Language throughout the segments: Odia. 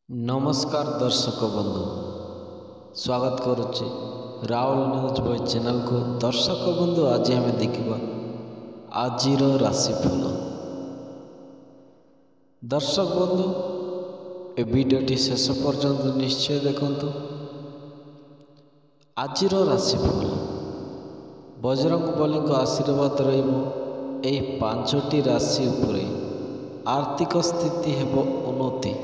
नमस्कार दर्शक बंधु स्वागत करुच्ची राहुल न्यूज बॉय चैनल को। दर्शक बंधु आज आम देखा आजिर राशिफल। दर्शक बंधु ए वीडियोटी शेष पर्यंत निश्चय देखंतु। आजिर राशिफल बजरंग बली आशीर्वाद रही पांचटी राशि उपरे आर्थिक स्थिति हेब उन्नति।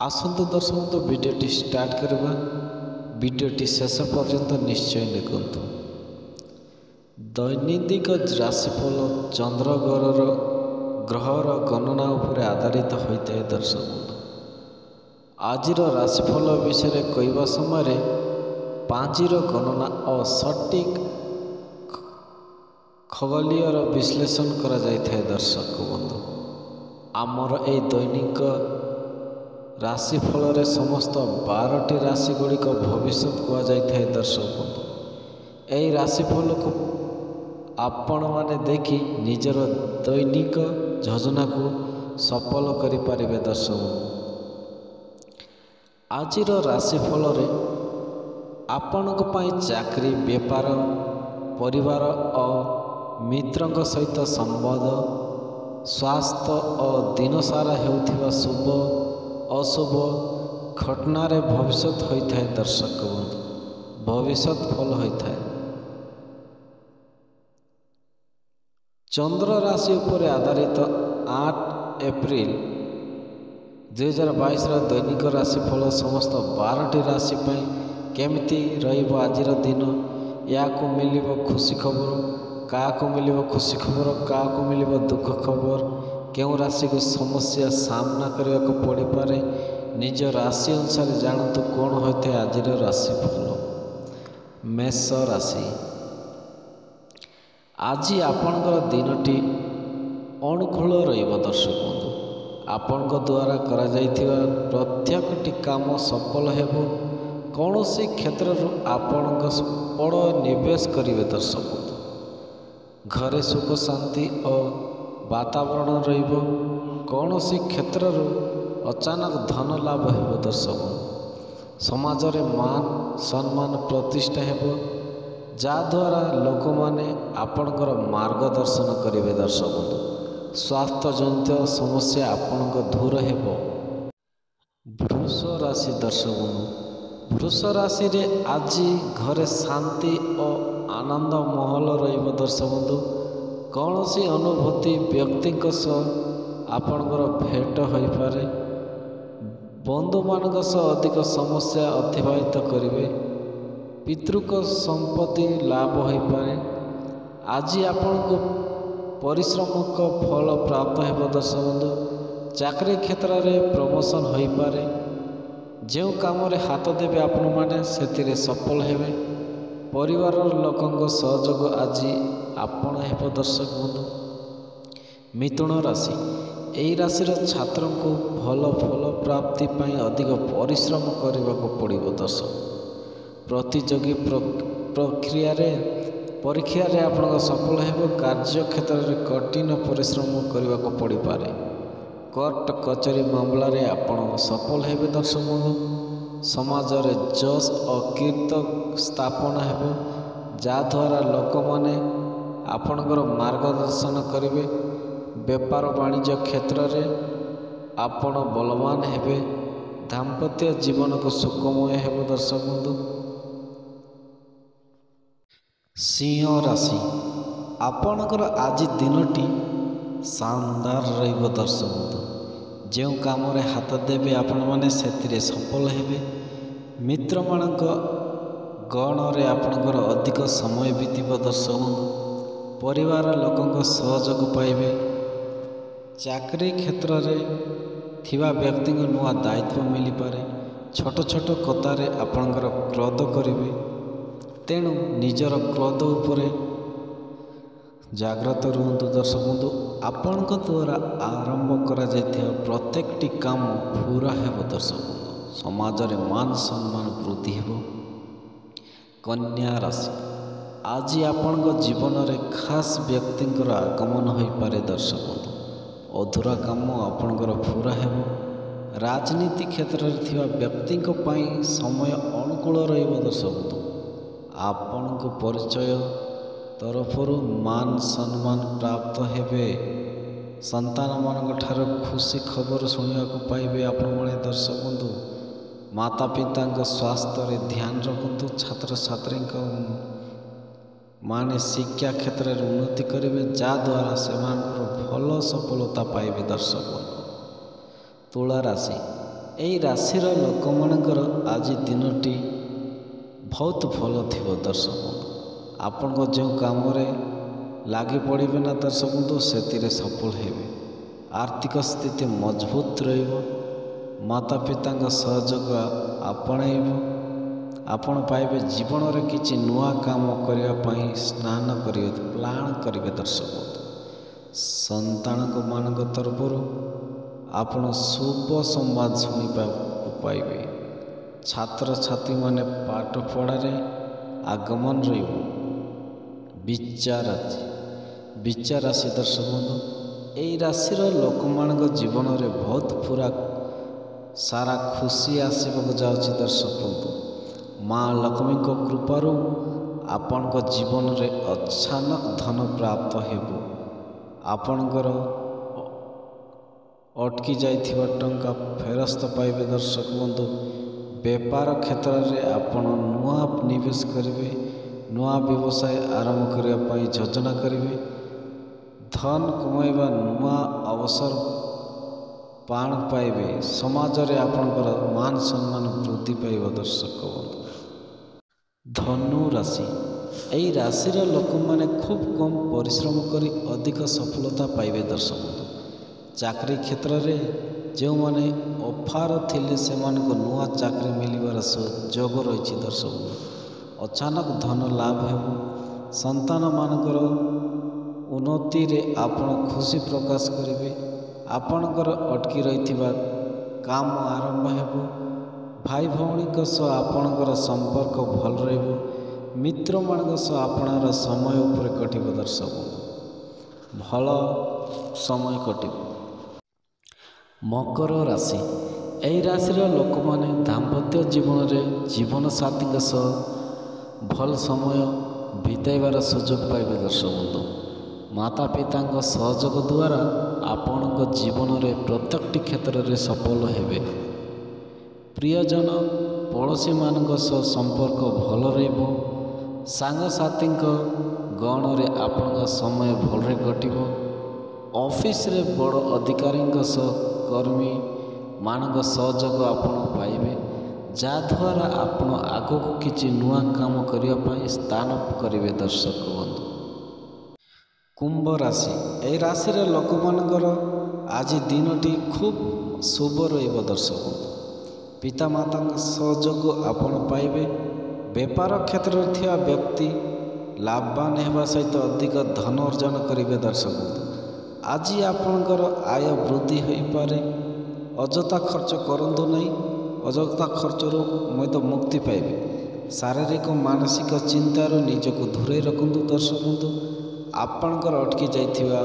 आसंतु दर्शक तो वीडियोटी स्टार्ट करवा। वीडियोटी शेष पर्यंत निश्चय देखंतु। दैनिक राशिफल चंद्रग्रहर गणना उपरे आधारित होता है। दर्शक आजिर राशिफल विषय कहवा समय पांचीर गणना और सटीक खगोलीय विश्लेषण करा जायता है। दर्शक बंधु आमर ए दैनिक राशिफल रे समस्त 12टी राशि गुड़िक भविष्य कहुए। दर्शक बंधु यही राशिफल को आपण मैंने देखि निजर दैनिक योजना को सफल करें। दर्शक आजिर राशिफल रे आपण चाकरी बेपार परिवार और मित्रों सहित संबंध स्वास्थ्य और दिन सारा हेउथिबा शुभ अशुभ घटनार भविष्य होता है। दर्शक बंधु भविष्य फल होता है। चंद्र राशि उपर आधारित 8 एप्रिल 2022 दैनिक राशिफल समस्त 12टी राशि केमिति रहिबो आजिर दिन। या को मिलिबो खुशी खबर, का को मिलिबो खुशी खबर, का को मिलिबो दुख खबर, क्यों राशि को समस्या सामना करने को पड़ पारे। निज राशि अनुसार जानतु कौन होते आज राशिफल। मेष राशि आज आपणकर दिनटी अनुकूल रहिबो। दर्शक बंधु आपण द्वारा करा जायथिबा प्रत्येकटी काम सफल हेबो। कौन सी क्षेत्र आपण बड़ निवेश करिवे। दर्शक बंधु घरे सुख शांति और वातावरण रहिबो। कौन सी क्षेत्र अचानक धन लाभ हेबो। दर्शक समाज रे मान सम्मान प्रतिष्ठा हेबो जाद्वारा लोक माने आपणकर मार्गदर्शन करिवे। दर्शक बंधु स्वास्थ्य जनित समस्या आपणक दूर हेबो। वृष राशि दर्शक बंधु वृष राशि रे आज घरे शांति और आनंद महल रहिबो। दर्शक बंधु कौन सी अनुभूति व्यक्ति आपणकर भेट हो पारे। बंधु मान अधिक समस्या अतिवाहित करेंगे। पितृक संपत्ति लाभ हो पारे। आज आपण को परिश्रम को फल प्राप्त हो। दर्शक बंधु चाकरी क्षेत्र में प्रमोशन हो पारे। जो काम हाथ देवे आपण मैंने से सफल हेबे। परिवार लोकों सहयोग आज आपण हेब। दर्शक बंधु मिथुन राशि यही राशि छात्र को भल फल प्राप्ति पाई अधिक परिश्रम करने को पड़ो। दर्शक प्रतियोगी प्रक्रिया परीक्षा रे आपण सफल हेब। कार्य क्षेत्र में कठिन परिश्रम करने को पड़ पारे। कोर्ट कचेरी मामला रे आपण सफल हेबे। दर्शक बंधु समाज रे जस और कीर्त स्थापना हेबो जाद्वारा लोक माने आपणकर मार्गदर्शन करेंगे। बेपार वाणिज्य क्षेत्र में आपण बलवान हेबे। दाम्पत्य जीवन को सुखमय हेबो। दर्शक बंधु सिंह राशि आपणकर आज दिनटी शानदार रहिबो। दर्शक बंधु जो काम हाथ देवे आपण मैंने से सफल हेबे। मित्र मानक गण रे आपणकर अधिक समय बीतब। दर्शक बंधु परिवार लोकों सहयोग पाइबे। चाकरी क्षेत्र में थिबा व्यक्ति को नुआ दायित्व मिल पारे। छोट छोट कथार आपणकर क्रोध करेंगे। तेणु निजर क्रोध उपरे जाग्रत रुहतु। दर्शक बंधु आपण द्वारा आरंभ करा जायथिबा प्रत्येकटी काम पूरा हेबो। दर्शक बंधु समाज रे मान सम्मान वृद्धि हेबो। कन्या राशि आज आपण जीवन में खास व्यक्ति आगमन हो पारे। दर्शक बंधु अधूरा काम आपणकर पूरा हेबो। ରାଜନୀତି କ୍ଷେତ୍ରରେ ଥିବା ବ୍ୟକ୍ତିଙ୍କ ପାଇଁ ସମୟ ଅନୁକୂଳ ରହିବ ଦର୍ଶକ ବନ୍ଧୁ। ଆପଣଙ୍କ ପରିଚୟ ତରଫରୁ ମାନ ସମ୍ମାନ ପ୍ରାପ୍ତ ହେବେ। ସନ୍ତାନମାନଙ୍କ ଠାରୁ ଖୁସି ଖବର ଶୁଣିବାକୁ ପାଇବେ ଆପଣମାନେ ଦର୍ଶକ ବନ୍ଧୁ। ମାତା ପିତାଙ୍କ ସ୍ୱାସ୍ଥ୍ୟରେ ଧ୍ୟାନ ରଖନ୍ତୁ। ଛାତ୍ରଛାତ୍ରୀଙ୍କ ମାନେ ଶିକ୍ଷା କ୍ଷେତ୍ରରେ ଉନ୍ନତି କରିବେ, ଯାହାଦ୍ୱାରା ସେମାନଙ୍କର ଭଲ ସଫଳତା ପାଇବେ ଦର୍ଶକ ବନ୍ଧୁ। ତୁଳା ରାଶି, ଏହି ରାଶିର ଲୋକମାନଙ୍କର ଆଜି ଦିନଟି ବହୁତ ଭଲ ଥିବ ଦର୍ଶକ ବନ୍ଧୁ। ଆପଣଙ୍କ ଯେଉଁ କାମରେ ଲାଗି ପଡ଼ିବେ ନା ଦର୍ଶକ ବନ୍ଧୁ, ସେଥିରେ ସଫଳ ହେବେ। ଆର୍ଥିକ ସ୍ଥିତି ମଜବୁତ ରହିବ। ମାତା ପିତାଙ୍କ ସହଯୋଗ ଆପଣ ପାଇବେ। ଜୀବନରେ କିଛି ନୂଆ କାମ କରିବା ପାଇଁ ପ୍ଲାନ୍ କରିବେ ଦର୍ଶକ ବନ୍ଧୁ। ସନ୍ତାନମାନଙ୍କ ତରଫରୁ ଆପଣ ଶୁଭ ସମ୍ବାଦ ଶୁଣିବାକୁ ପାଇବେ। ଛାତ୍ରଛାତ୍ରୀମାନେ ପାଠ ପଢ଼ାରେ ଆଗମନ ରହିବ। ବିଚାର ରାଶି ଦର୍ଶକ ବନ୍ଧୁ, ଏହି ରାଶିର ଲୋକମାନଙ୍କ ଜୀବନରେ ବହୁତ ସାରା ଖୁସି ଆସିବାକୁ ଯାଉଛି ଦର୍ଶକ ବନ୍ଧୁ। ମା ଲକ୍ଷ୍ମୀଙ୍କ କୃପାରୁ ଆପଣଙ୍କ ଜୀବନରେ ଅଚାନକ ଧନ ପ୍ରାପ୍ତ ହେବ। ଆପଣଙ୍କର ଅଟକି ଯାଇଥିବା ଟଙ୍କା ଫେରସ୍ତ ପାଇବେ ଦର୍ଶକ ବନ୍ଧୁ। ବେପାର କ୍ଷେତ୍ରରେ ଆପଣ ନୂଆ ନିବେଶ କରିବେ। ନୂଆ ବ୍ୟବସାୟ ଆରମ୍ଭ କରିବା ପାଇଁ ଯୋଜନା କରିବେ। ଧନ କମାଇବା ନୂଆ ଅବସର ପାଇବେ। ସମାଜରେ ଆପଣଙ୍କର ମାନ ସମ୍ମାନ ବୃଦ୍ଧି ପାଇବ ଦର୍ଶକ ବନ୍ଧୁ। ଧନୁ ରାଶି, ଏହି ରାଶିର ଲୋକମାନେ ଖୁବ୍ କମ୍ ପରିଶ୍ରମ କରି ଅଧିକ ସଫଳତା ପାଇବେ ଦର୍ଶକ ବନ୍ଧୁ। ଚାକିରୀ କ୍ଷେତ୍ରରେ ଯେଉଁମାନେ ଅଫାର ଥିଲେ ସେମାନଙ୍କୁ ନୂଆ ଚାକିରୀ ମିଳିବାର ସୁଯୋଗ ରହିଛି ଦର୍ଶକ ବନ୍ଧୁ। ଅଚାନକ ଧନ ଲାଭ ହେବ। ସନ୍ତାନମାନଙ୍କର ଉନ୍ନତିରେ ଆପଣ ଖୁସି ପ୍ରକାଶ କରିବେ। ଆପଣଙ୍କର ଅଟକି ରହିଥିବା କାମ ଆରମ୍ଭ ହେବ। ଭାଇ ଭଉଣୀଙ୍କ ସହ ଆପଣଙ୍କର ସମ୍ପର୍କ ଭଲ ରହିବ। ମିତ୍ରମାନଙ୍କ ସହ ଆପଣଙ୍କର ସମୟ ଉପରେ କଟିବ ଦର୍ଶକ ବନ୍ଧୁ। ଭଲ ସମୟ କଟିବ। ମକର ରାଶି, ଏହି ରାଶିର ଲୋକମାନେ ଦାମ୍ପତ୍ୟ ଜୀବନରେ ଜୀବନସାଥୀଙ୍କ ସହ ଭଲ ସମୟ ବିତାଇବାର ସୁଯୋଗ ପାଇବେ ଦର୍ଶକ ବନ୍ଧୁ। ମାତା ପିତାଙ୍କ ସହଯୋଗ ଦ୍ୱାରା ଆପଣଙ୍କ ଜୀବନରେ ପ୍ରତ୍ୟେକଟି କ୍ଷେତ୍ରରେ ସଫଳ ହେବେ। ପ୍ରିୟଜନ ପଡ଼ୋଶୀମାନଙ୍କ ସହ ସମ୍ପର୍କ ଭଲ ରହିବ। ସାଙ୍ଗସାଥୀଙ୍କ ଗଣରେ ଆପଣଙ୍କ ସମୟ ଭଲରେ କଟିବ। ଅଫିସରେ ବଡ଼ ଅଧିକାରୀଙ୍କ ସହ କର୍ମୀମାନଙ୍କ ସହଯୋଗ ଆପଣ ପାଇବେ, ଯାହାଦ୍ୱାରା ଆପଣ ଆଗକୁ କିଛି ନୂଆ କାମ କରିବା ପାଇଁ ସ୍ଥାନ କରିବେ ଦର୍ଶକ ବନ୍ଧୁ। କୁମ୍ଭ ରାଶି, ଏହି ରାଶିର ଲୋକମାନଙ୍କର ଆଜି ଦିନଟି ଖୁବ୍ ଶୁଭ ରହିବ ଦର୍ଶକ ବନ୍ଧୁ। ପିତାମାତାଙ୍କ ସହଯୋଗ ଆପଣ ପାଇବେ। ବେପାର କ୍ଷେତ୍ରରେ ଥିବା ବ୍ୟକ୍ତି ଲାଭବାନ ହେବା ସହିତ ଅଧିକ ଧନ ଅର୍ଜନ କରିବେ ଦର୍ଶକ ବନ୍ଧୁ। ଆଜି ଆପଣଙ୍କର ଆୟ ବୃଦ୍ଧି ହୋଇପାରେ। ଅଯଥା ଖର୍ଚ୍ଚ କରନ୍ତୁ ନାହିଁ। ଅଯଥା ଖର୍ଚ୍ଚରୁ ମଧ୍ୟ ମୁକ୍ତି ପାଇବେ। ଶାରୀରିକ ମାନସିକ ଚିନ୍ତାରୁ ନିଜକୁ ଦୂରେଇ ରଖନ୍ତୁ ଦର୍ଶକ ବନ୍ଧୁ। ଆପଣଙ୍କର ଅଟକି ଯାଇଥିବା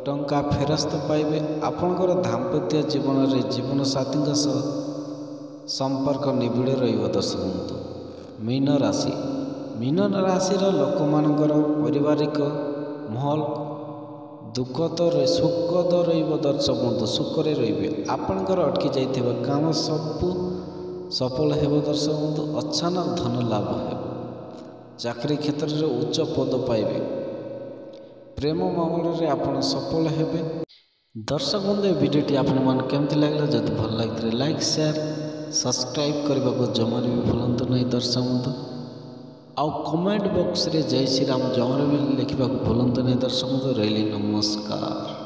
ଟଙ୍କା ଫେରସ୍ତ ପାଇବେ। ଆପଣଙ୍କର ଦାମ୍ପତ୍ୟ ଜୀବନରେ ଜୀବନସାଥୀଙ୍କ ସହ ସମ୍ପର୍କ ନିବିଡ଼ ରହିବ ଦର୍ଶକ ବନ୍ଧୁ। ମୀନ ରାଶିର ଲୋକମାନଙ୍କର ପାରିବାରିକ ମାହୋଲ ସୁଖଦ ରହିବ ଦର୍ଶକ ବନ୍ଧୁ। ସୁଖରେ ରହିବେ। ଆପଣଙ୍କର ଅଟକି ଯାଇଥିବା କାମ ସବୁ ସଫଳ ହେବ ଦର୍ଶକ ବନ୍ଧୁ। ଅଚାନକ ଧନ ଲାଭ ହେବ। ଚାକିରୀ କ୍ଷେତ୍ରରେ ଉଚ୍ଚ ପଦ ପାଇବେ। ପ୍ରେମ ମାମଲାରେ ଆପଣ ସଫଳ ହେବେ। ଦର୍ଶକ ବନ୍ଧୁ, ଏ ଭିଡ଼ିଓଟି ଆପଣମାନଙ୍କୁ କେମିତି ଲାଗିଲା? ଯଦି ଭଲ ଲାଗିଥିଲେ ଲାଇକ୍, ସେୟାର, ସବସ୍କ୍ରାଇବ୍ କରିବାକୁ ଜମାରେ ବି ଭୁଲନ୍ତୁ ନାହିଁ ଦର୍ଶକ ବନ୍ଧୁ। ଆଉ କମେଣ୍ଟ ବକ୍ସରେ ଜୟ ଶ୍ରୀରାମ ଜମାରେ ବି ଲେଖିବାକୁ ଭୁଲନ୍ତୁ ନାହିଁ ଦର୍ଶକ ବନ୍ଧୁ। ରହିଲି, ନମସ୍କାର।